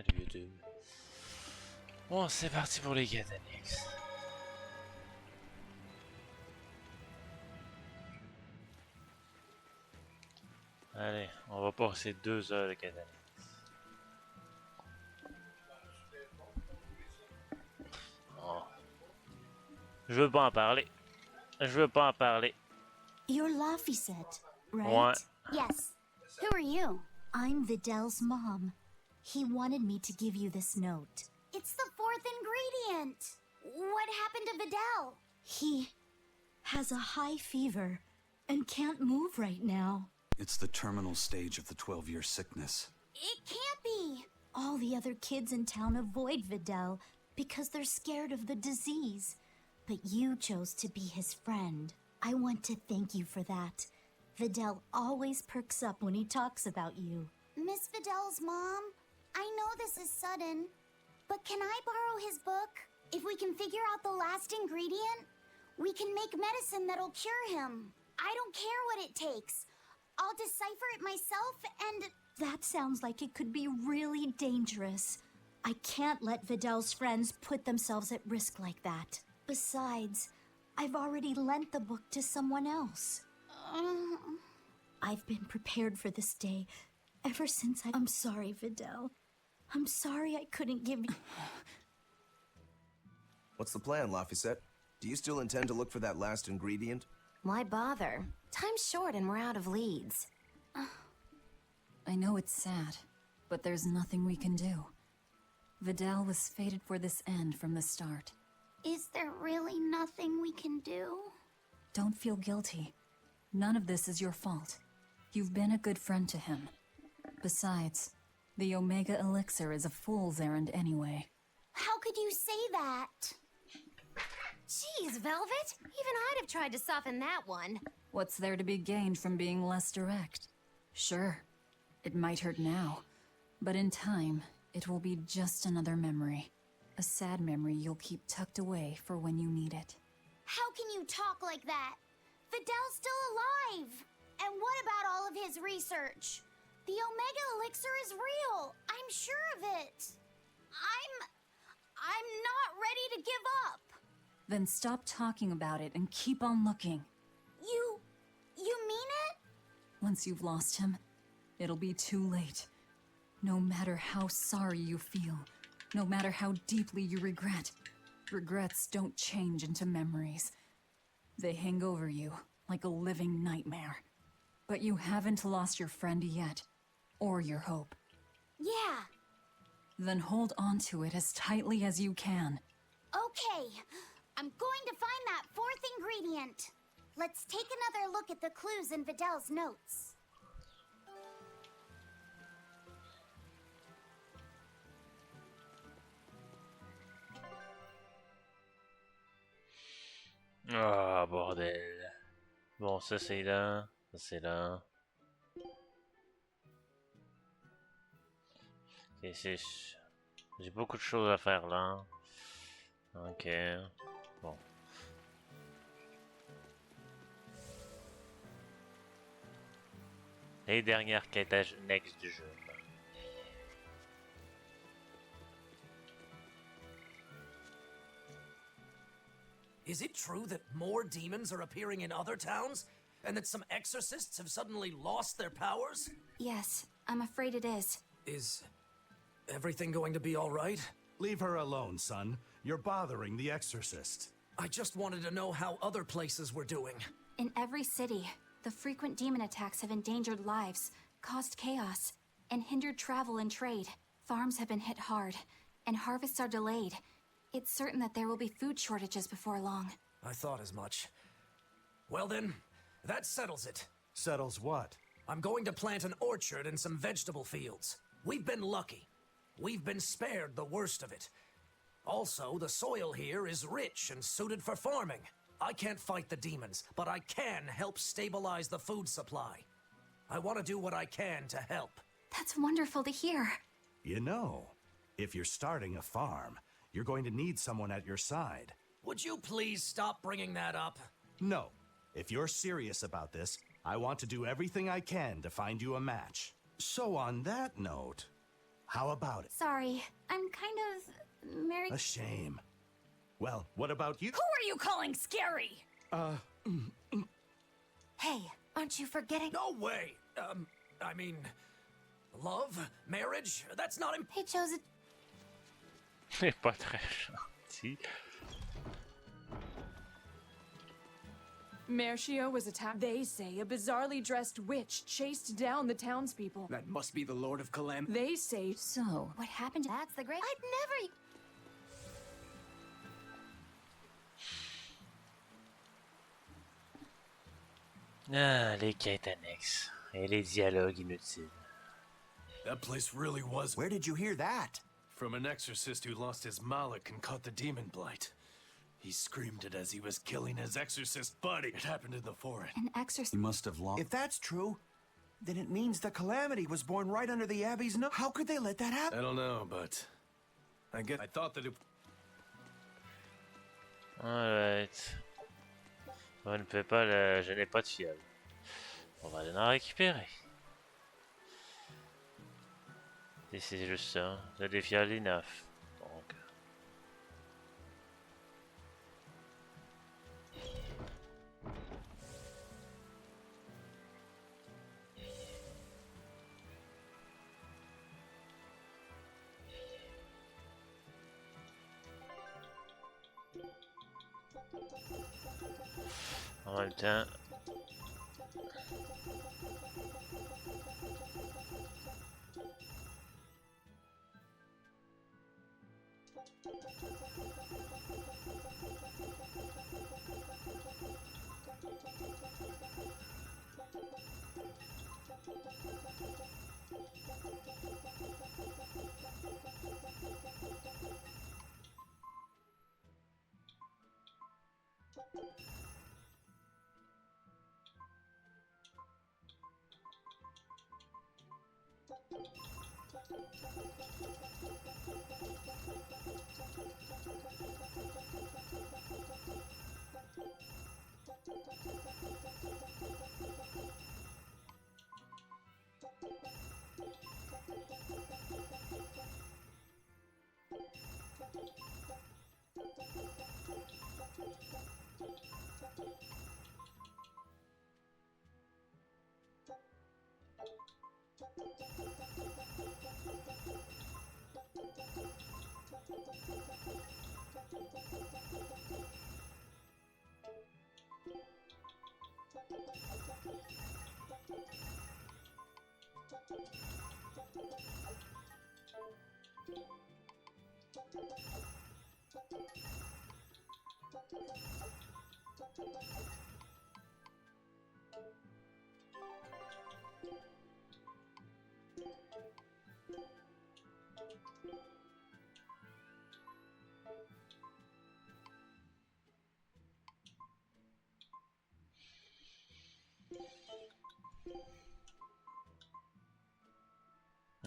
Lieu 2. Bon, c'est parti pour les quêtes annexes. Allez, on va passer 2 heures de quêtes annexes. Oh. Je veux pas en parler. Je veux pas en parler. You're Laphicet, right? Ouais. Yes. Who are you? I'm Vidal's mom. He wanted me to give you this note. It's the fourth ingredient. What happened to Vidal? He has a high fever and can't move right now. It's the terminal stage of the 12-year sickness. It can't be. All the other kids in town avoid Vidal because they're scared of the disease. But you chose to be his friend. I want to thank you for that. Vidal always perks up when he talks about you. Miss Vidal's mom, I know this is sudden, but can I borrow his book? If we can figure out the last ingredient, we can make medicine that'll cure him. I don't care what it takes. I'll decipher it myself and... That sounds like it could be really dangerous. I can't let Vidal's friends put themselves at risk like that. Besides, I've already lent the book to someone else. I've been prepared for this day ever since I'm sorry, Vidal. I'm sorry I couldn't give you... What's the plan, Laphicet? Do you still intend to look for that last ingredient? Why bother? Time's short and we're out of leads. I know it's sad, but there's nothing we can do. Vidal was fated for this end from the start. Is there really nothing we can do? Don't feel guilty. None of this is your fault. You've been a good friend to him. Besides, the Omega Elixir is a fool's errand anyway. How could you say that? Jeez, Velvet! Even I'd have tried to soften that one. What's there to be gained from being less direct? Sure, it might hurt now, but in time, it will be just another memory. A sad memory you'll keep tucked away for when you need it. How can you talk like that? Vidal's still alive! And what about all of his research? The Omega Elixir is real! I'm sure of it! I'm not ready to give up! Then stop talking about it and keep on looking. You mean it? Once you've lost him, it'll be too late. No matter how sorry you feel, no matter how deeply you regret, regrets don't change into memories. They hang over you like a living nightmare. But you haven't lost your friend yet, or your hope. Yeah. Then hold on to it as tightly as you can. Okay. I'm going to find that fourth ingredient. Let's take another look at the clues in Vidal's notes. Ah, bordel. Bon, ça c'est là. Ça c'est là. Ok, j'ai beaucoup de choses à faire là. Ok. Bon. Les dernières quêtes annexes du jeu. Is it true that more demons are appearing in other towns? And that some exorcists have suddenly lost their powers? Yes, I'm afraid it is. Is everything going to be all right? Leave her alone, son. You're bothering the exorcist. I just wanted to know how other places were doing. In every city, the frequent demon attacks have endangered lives, caused chaos, and hindered travel and trade. Farms have been hit hard, and harvests are delayed. It's certain that there will be food shortages before long. I thought as much. Well then, that settles it. Settles what? I'm going to plant an orchard and some vegetable fields. We've been lucky. We've been spared the worst of it. Also, the soil here is rich and suited for farming. I can't fight the demons, but I can help stabilize the food supply. I want to do what I can to help. That's wonderful to hear. You know, if you're starting a farm, you're going to need someone at your side. Would you please stop bringing that up? No. If you're serious about this, I want to do everything I can to find you a match. So on that note, How about it? Sorry, I'm kind of... Mary... A shame. Well, what about you? Who are you calling scary? Hey, aren't you forgetting? No way! I mean... Love? Marriage? That's not imp- He chose it. Il est pas très gentil. Mercio was attacked. They say a bizarrely dressed witch chased down the townspeople. That must be the Lord of Calamity. They say So, What happened? That's the great... I'd never... Ah, les quêtes annexes. Et les dialogues inutiles. That place really was Where did you hear that? from an exorcist who lost his malak and caught the demon blight. He screamed it as he was killing his exorcist buddy. It happened in the forest. An exorcist... You must have lost. If that's true, then it means the Calamity was born right under the Abbey's nose. How could they let that happen? I don't know, but I thought that it... Alright. On ne peut pas le... Je n'ai pas de fiole. On va aller en récupérer. Et c'est juste ça. J'ai des fioles enough. Donc... En même temps...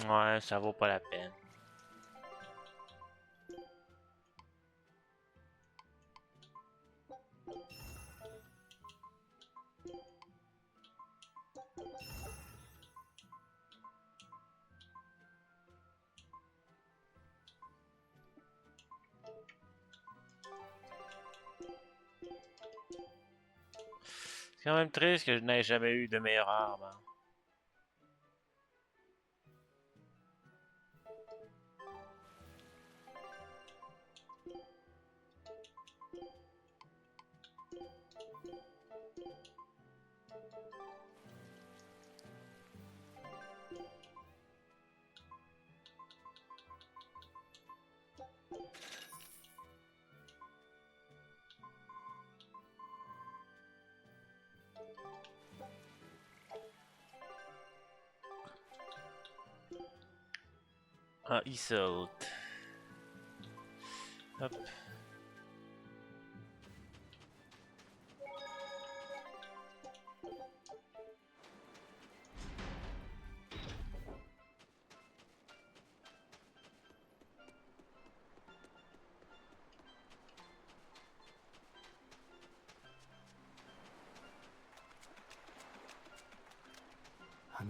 Ouais, ça vaut pas la peine. C'est quand même triste que je n'ai jamais eu de meilleure arme. Hein. Ah, Épisode. Hop.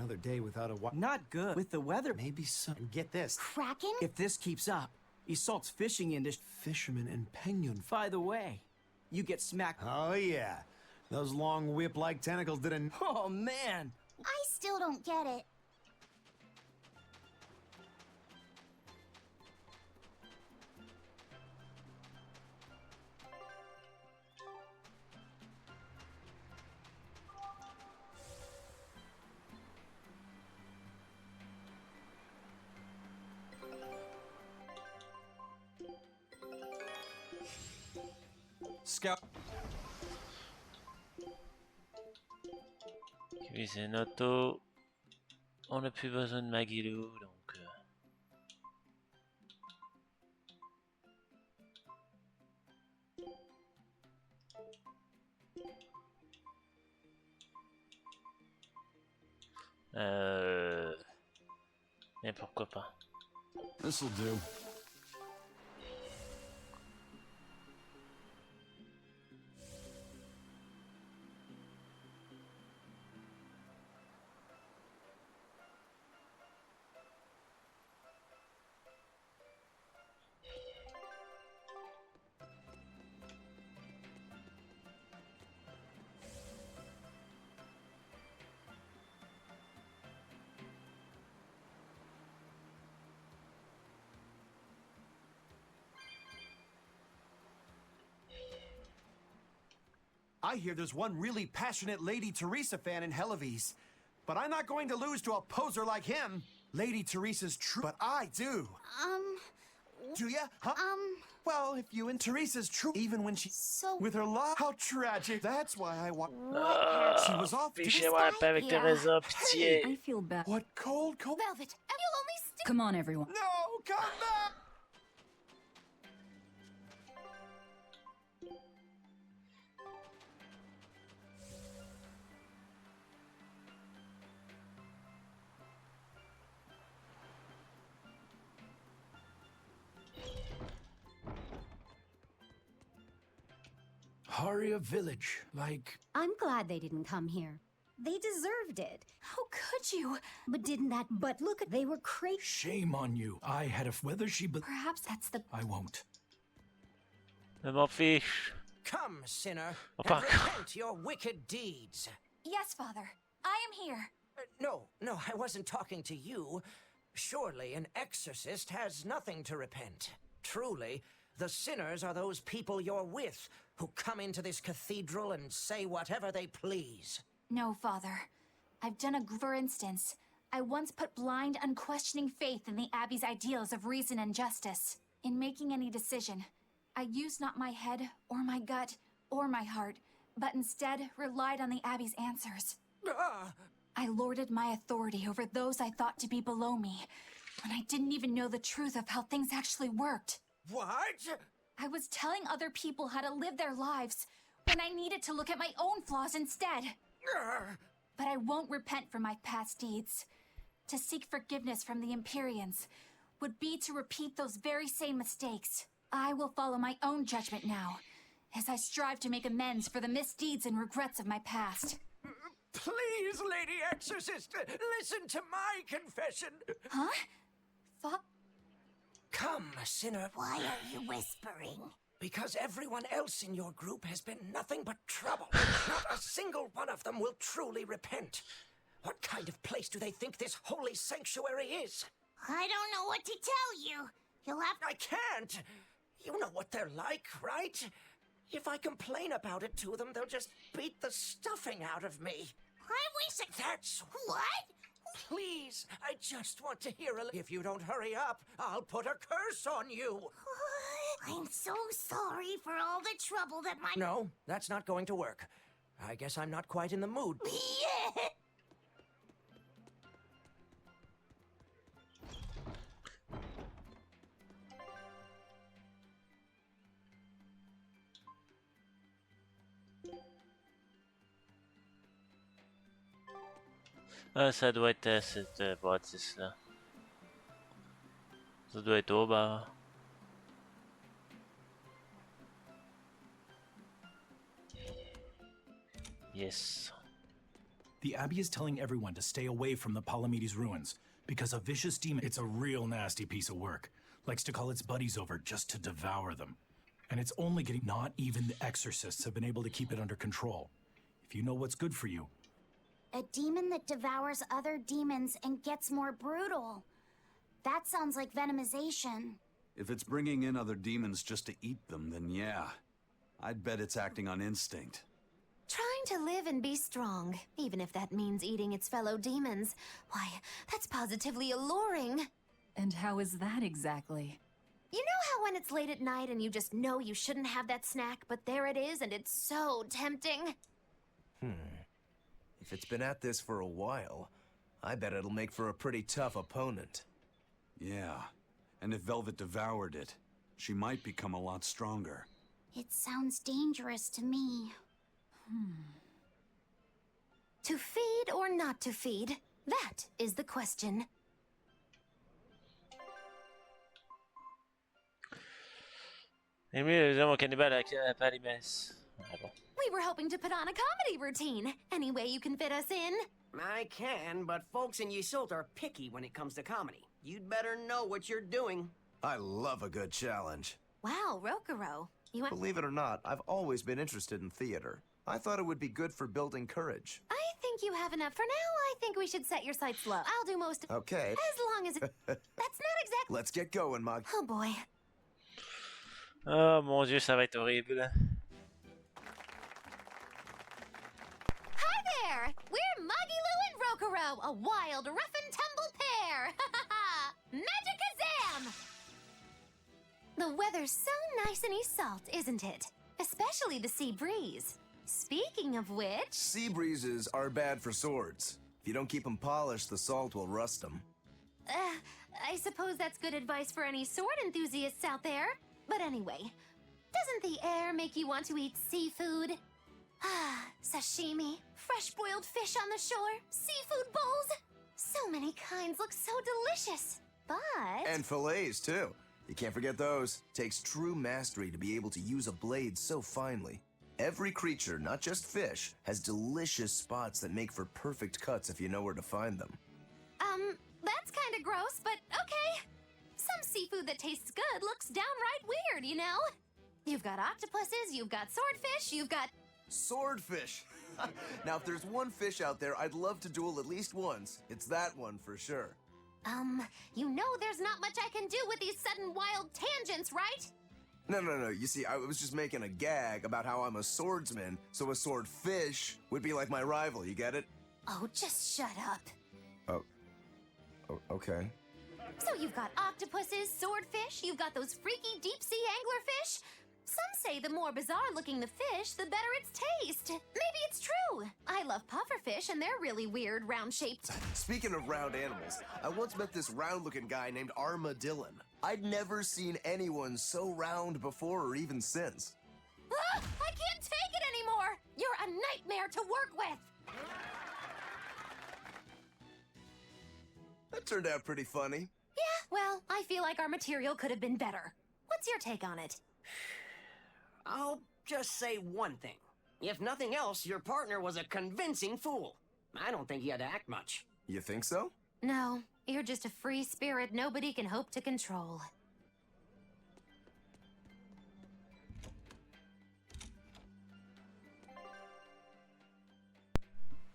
Another day without a Not good. With the weather. Maybe some And get this. Kraken? If this keeps up, Isolt's fishing industry. fisherman and penguin. By the way, you get smacked. Oh, yeah. Those long whip-like tentacles didn't... Oh, man. I still don't get it. Scout. Cuisine auto. On n'a plus besoin de Magilou, donc... Mais pourquoi pas? This'll do. I hear there's one really passionate Lady Teresa fan in Helives. But I'm not going to lose to a poser like him. Lady Teresa's true, but I do. Do ya? Huh? Well, if you and Teresa's true, even when she's So... with her love, how tragic. That's why I want. She was off to Fichez-moi la paix avec Teresa, pitié. I feel bad. What cold? Velvet, and you'll only stay... Come on, everyone. No, come back! Haria village, like... I'm glad they didn't come here. They deserved it. How could you? But didn't that... But look, they were crazy. Shame on you. I had a... Whether she... Perhaps that's the... I won't. Je m'en fiche. Come, sinner, Oh, and fuck. repent your wicked deeds. Yes, Father. I am here. No, I wasn't talking to you. Surely an exorcist has nothing to repent. Truly, the sinners are those people you're with, who come into this cathedral and say whatever they please. No, Father. I've done for instance, I once put blind, unquestioning faith in the Abbey's ideals of reason and justice. In making any decision, I used not my head, or my gut, or my heart, but instead relied on the Abbey's answers. I lorded my authority over those I thought to be below me, when I didn't even know the truth of how things actually worked. What? I was telling other people how to live their lives, when I needed to look at my own flaws instead. But I won't repent for my past deeds. To seek forgiveness from the Empyreans would be to repeat those very same mistakes. I will follow my own judgment now, as I strive to make amends for the misdeeds and regrets of my past. Please, Lady Exorcist, listen to my confession. Huh? Come, sinner. Why are you whispering? Because everyone else in your group has been nothing but trouble. Not a single one of them will truly repent. What kind of place do they think this holy sanctuary is? I don't know what to tell you. You'll have to... I can't. You know what they're like, right? If I complain about it to them, they'll just beat the stuffing out of me. I wish it... That's... What? Please, I just want to hear a... If you don't hurry up, I'll put a curse on you. I'm so sorry for all the trouble that my... No, that's not going to work. I guess I'm not quite in the mood. Yeah. Ah, ça doit être cette bâtisse là. Ça doit être au bas. Yes. The Abbey is telling everyone to stay away from the Palamedes ruins, because a vicious demon, it's a real nasty piece of work, likes to call its buddies over just to devour them. And it's only getting, not even the exorcists have been able to keep it under control. If you know what's good for you. A demon that devours other demons and gets more brutal. That sounds like venomization. If it's bringing in other demons just to eat them, then yeah. I'd bet it's acting on instinct. Trying to live and be strong, even if that means eating its fellow demons. Why, that's positively alluring. And how is that exactly? You know how when it's late at night and you just know you shouldn't have that snack, but there it is and it's so tempting? If it's been at this for a while, I bet it'll make for a pretty tough opponent. Yeah, and if Velvet devoured it, she might become a lot stronger. It sounds dangerous to me. To feed or not to feed? That is the question. Amy, mon cannibale à Paris. Ah bon. We were hoping to put on a comedy routine. Any way you can fit us in? I can, but folks in Ysolt are picky when it comes to comedy. You'd better know what you're doing. I love a good challenge. Wow, Rokuro. You want... Believe it or not, I've always been interested in theater. I thought it would be good for building courage. I think you have enough. For now, I think we should set your sights low. I'll do most of it. Okay. As long as it... That's not exactly... Let's get going, Mug. Oh boy. Oh mon Dieu, ça va être horrible. Hi there! We're Magilou and Rokuro, a wild, rough and tumble pair! Magicazam! The weather's so nice in Ysolt, isn't it? Especially the sea breeze. Speaking of which... Sea breezes are bad for swords. If you don't keep them polished, the salt will rust them. I suppose that's good advice for any sword enthusiasts out there. But anyway, doesn't the air make you want to eat seafood? Ah, sashimi, fresh-boiled fish on the shore, seafood bowls. So many kinds look so delicious, but... And fillets, too. You can't forget those. Takes true mastery to be able to use a blade so finely. Every creature, not just fish, has delicious spots that make for perfect cuts if you know where to find them. That's kind of gross, but okay. Some seafood that tastes good looks downright weird, you know? You've got octopuses, you've got swordfish, you've got... Swordfish! Now, if there's one fish out there I'd love to duel at least once, it's that one for sure. You know there's not much I can do with these sudden wild tangents, right? No. You see, I was just making a gag about how I'm a swordsman, so a swordfish would be like my rival, you get it? Oh, just shut up. Oh, okay. So you've got octopuses, swordfish, you've got those freaky deep-sea anglerfish. Some say the more bizarre-looking the fish, the better its taste. Maybe it's true. I love pufferfish, and they're really weird, round-shaped. Speaking of round animals, I once met this round-looking guy named Armadillon. I'd never seen anyone so round before or even since. Ah, I can't take it anymore! You're a nightmare to work with! That turned out pretty funny. Yeah, well, I feel like our material could have been better. What's your take on it? I'll just say one thing. If nothing else, your partner was a convincing fool. I don't think he had to act much. You think so? No, you're just a free spirit nobody can hope to control.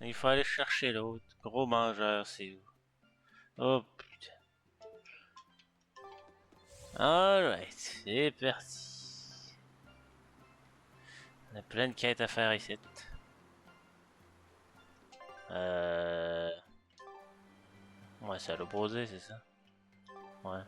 Il faut aller chercher l'autre. Gros mangeur, c'est où? Oh putain. Alright, c'est parti. On a plein de quêtes à faire ici. Ouais, c'est à l'opposé, c'est ça? Ouais.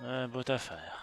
Botte à faire.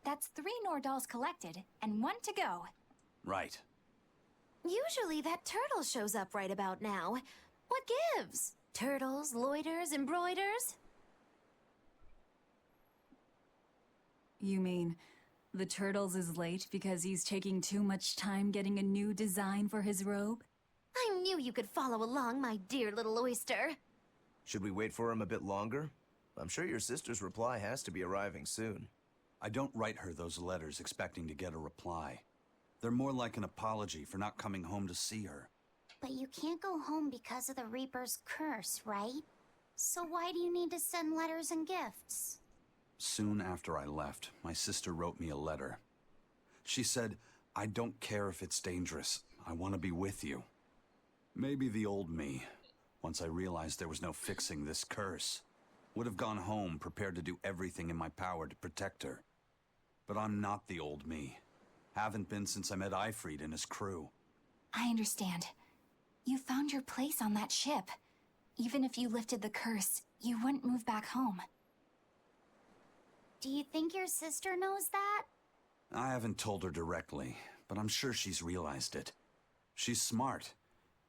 That's 3 Nordals collected, and 1 to go. Right. Usually that turtle shows up right about now. What gives? Turtles, loiters, embroiders? You mean, the Turtles is late because he's taking too much time getting a new design for his robe? I knew you could follow along, my dear little oyster. Should we wait for him a bit longer? I'm sure your sister's reply has to be arriving soon. I don't write her those letters expecting to get a reply. They're more like an apology for not coming home to see her. But you can't go home because of the Reaper's curse, right? So why do you need to send letters and gifts? Soon after I left, my sister wrote me a letter. She said, "I don't care if it's dangerous. I want to be with you." Maybe the old me, once I realized there was no fixing this curse, would have gone home prepared to do everything in my power to protect her. But I'm not the old me. Haven't been since I met Ifrit and his crew. I understand. You found your place on that ship. Even if you lifted the curse, you wouldn't move back home. Do you think your sister knows that? I haven't told her directly, but I'm sure she's realized it. She's smart,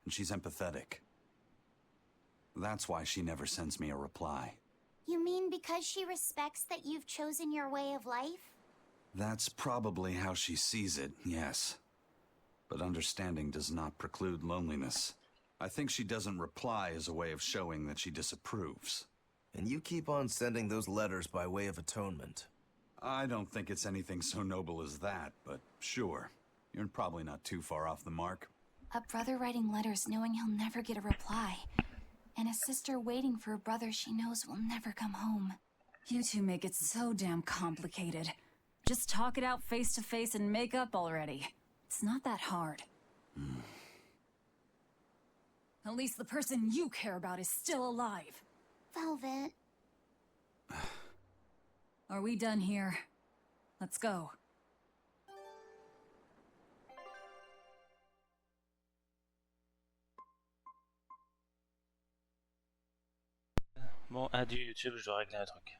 and she's empathetic. That's why she never sends me a reply. You mean because she respects that you've chosen your way of life? That's probably how she sees it, yes. But understanding does not preclude loneliness. I think she doesn't reply as a way of showing that she disapproves. And you keep on sending those letters by way of atonement. I don't think it's anything so noble as that, but sure. You're probably not too far off the mark. A brother writing letters knowing he'll never get a reply. And a sister waiting for a brother she knows will never come home. You two make it so damn complicated. Just talk it out face to face and make up already. It's not that hard. At least the person you care about is still alive. Velvet. Are we done here? Let's go. Bon, adieu YouTube, je dois régler un truc.